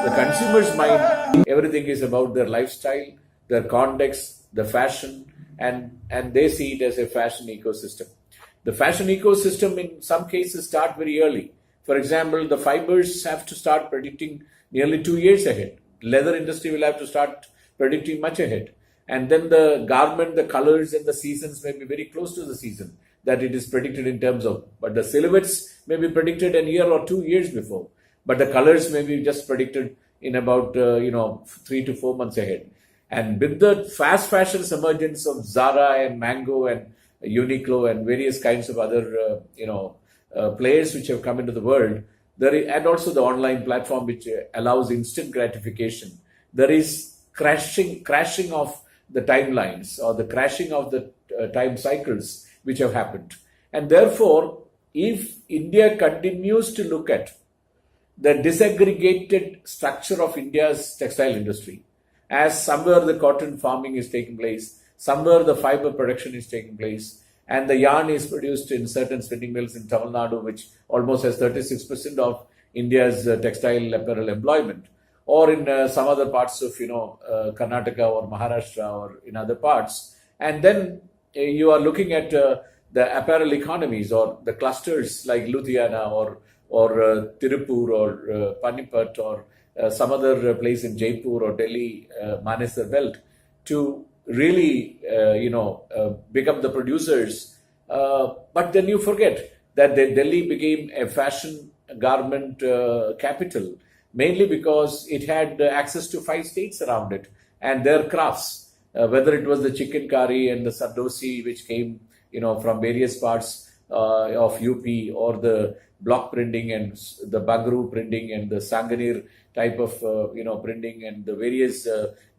The consumer's mind, everything is about their lifestyle, their context, the fashion, and they see it as a fashion ecosystem. The fashion ecosystem in some cases start very early. For example, the fibers have to start predicting nearly 2 years ahead. Leather industry will have to start predicting much ahead. And then the garment, the colors and the seasons may be very close to the season that it is predicted in terms of, but the silhouettes may be predicted a year or 2 years before. But the colors may be just predicted in about 3 to 4 months ahead. And with the fast fashion's emergence of Zara and Mango and Uniqlo and various kinds of other players which have come into the world, and also the online platform which allows instant gratification, there is crashing of the timelines or the crashing of the time cycles which have happened. And therefore, if India continues to look at the disaggregated structure of India's textile industry, as somewhere the cotton farming is taking place, somewhere the fiber production is taking place, and the yarn is produced in certain spinning mills in Tamil Nadu, which almost has 36% of India's textile apparel employment, or in some other parts of Karnataka or Maharashtra or in other parts. And then you are looking at the apparel economies or the clusters like Ludhiana or Tirupur or Panipat or some other place in Jaipur or Delhi, Manesar belt, to really become the producers. But then you forget that Delhi became a fashion garment capital, mainly because it had access to 5 states around it and their crafts, whether it was the chicken curry and the sardosi which came from various parts of UP, or the block printing and the Bagru printing and the Sanganir type of printing, and the various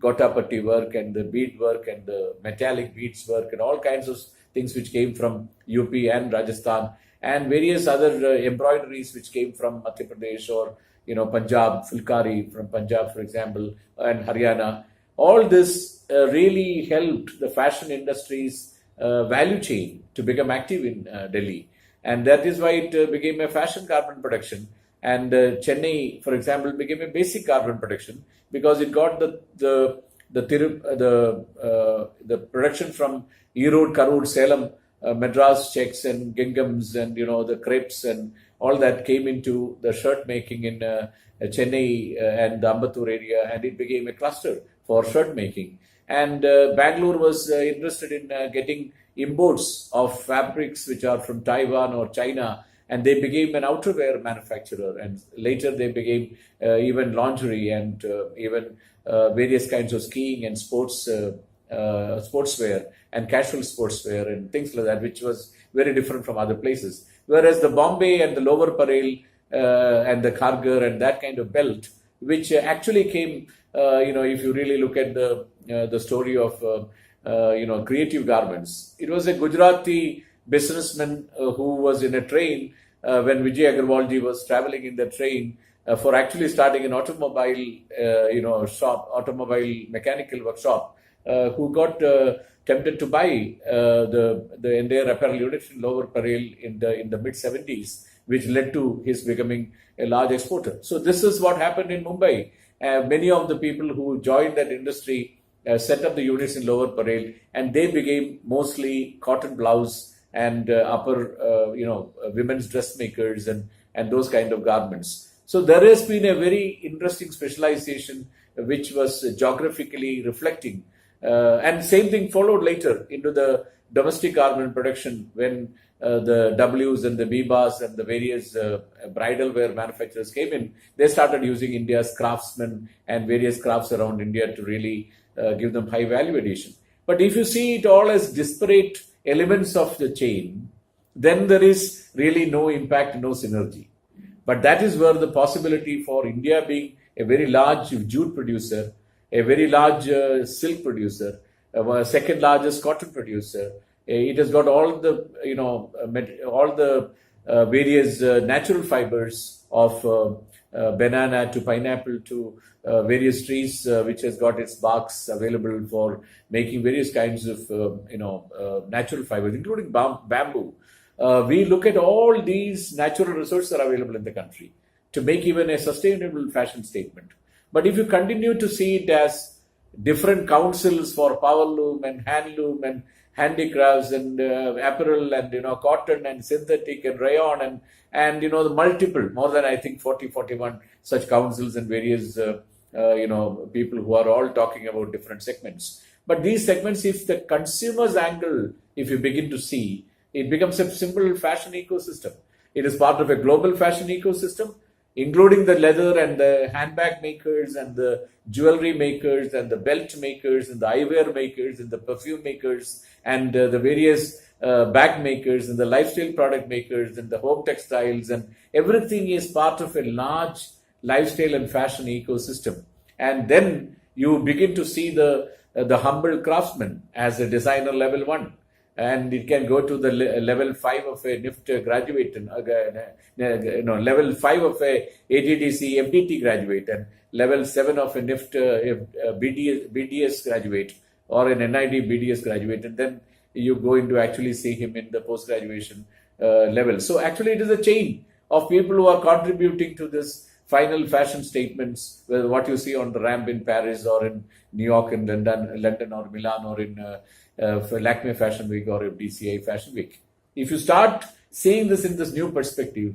Gotapatti work and the bead work and the metallic beads work and all kinds of things which came from UP and Rajasthan, and various other embroideries which came from Madhya Pradesh or Punjab, Fulkari from Punjab, for example, and Haryana. All this really helped the fashion industry's value chain to become active in Delhi. And that is why it became a fashion garment production. And Chennai, for example, became a basic garment production because it got the production from Erode, Karur, Salem, Madras checks and ginghams and the crepes and all that came into the shirt making in Chennai and the Ambattur area, and it became a cluster for shirt making. And Bangalore was interested in getting imports of fabrics which are from Taiwan or China, and they became an outerwear manufacturer, and later they became even lingerie and even various kinds of skiing and sportswear and casual sportswear and things like that, which was very different from other places. Whereas the Bombay and the Lower Parel and the Kharghar and that kind of belt, which actually came, if you really look at the story of creative garments, it was a Gujarati businessman who was in a train when Vijay Agarwalji was traveling in the train for actually starting an automobile mechanical workshop, who got tempted to buy the entire apparel unit in Lower Parel in the mid-70s, which led to his becoming a large exporter. So this is what happened in Mumbai. Many of the people who joined that industry set up the units in Lower Parel, and they became mostly cotton blouse and upper, women's dressmakers and those kind of garments. So there has been a very interesting specialization which was geographically reflecting. And same thing followed later into the domestic garment production when the W's and the Bibas and the various bridal wear manufacturers came in. They started using India's craftsmen and various crafts around India to really give them high value addition. But if you see it all as disparate elements of the chain, then there is really no impact, no synergy. But that is where the possibility for India being a very large jute producer, a very large silk producer, second largest cotton producer. It has got all the various natural fibers of banana to pineapple to various trees, which has got its barks available for making various kinds of natural fibers, including bamboo. We look at all these natural resources that are available in the country to make even a sustainable fashion statement. But if you continue to see it as different councils for powerloom and handloom and handicrafts and apparel and cotton and synthetic and rayon and the multiple, more than I think 41 such councils and various people who are all talking about different segments. But these segments, if the consumer's angle, if you begin to see, it becomes a simple fashion ecosystem. It is part of a global fashion ecosystem, including the leather and the handbag makers and the jewelry makers and the belt makers and the eyewear makers and the perfume makers and the various bag makers and the lifestyle product makers and the home textiles, and everything is part of a large lifestyle and fashion ecosystem. And then you begin to see the humble craftsman as a designer level 1. And it can go to the level 5 of a NIFT graduate, level 5 of a ATDC MDT graduate, and level 7 of a NIFT BDS graduate or an NID BDS graduate. And then you go into actually see him in the post-graduation level. So actually it is a chain of people who are contributing to this final fashion statements, whether what you see on the ramp in Paris or in New York and London or Milan or in Lakme Fashion Week or DCI Fashion Week. If you start seeing this in this new perspective,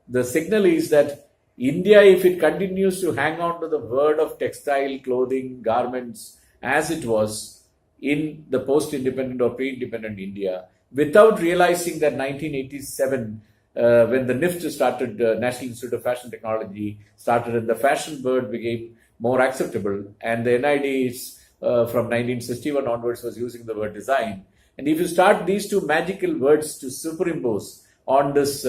the signal is that India, if it continues to hang on to the word of textile, clothing, garments as it was in the post-independent or pre-independent India, without realizing that 1987, when the NIFT started, National Institute of Fashion Technology started, and the fashion word became more acceptable, and the NIDs from 1961 onwards was using the word design. And if you start these two magical words to superimpose on this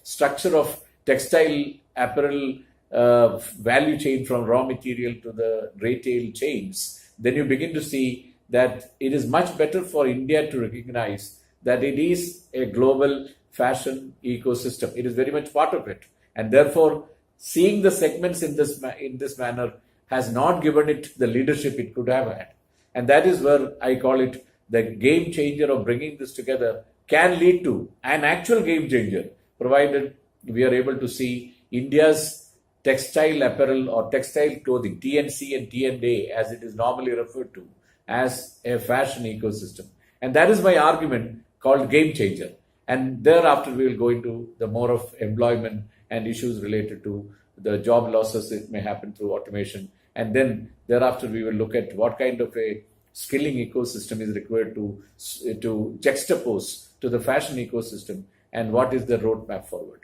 structure of textile apparel value chain from raw material to the retail chains, then you begin to see that it is much better for India to recognize that it is a global fashion ecosystem. It is very much part of it. And therefore, seeing the segments in this manner has not given it the leadership it could have had. And that is where I call it the game changer of bringing this together can lead to an actual game changer, provided we are able to see India's textile apparel or textile clothing, TNC and TNA as it is normally referred to, as a fashion ecosystem. And that is my argument called game changer. And thereafter we will go into the more of employment and issues related to the job losses that may happen through automation. And then thereafter we will look at what kind of a skilling ecosystem is required to juxtapose to the fashion ecosystem and what is the roadmap forward.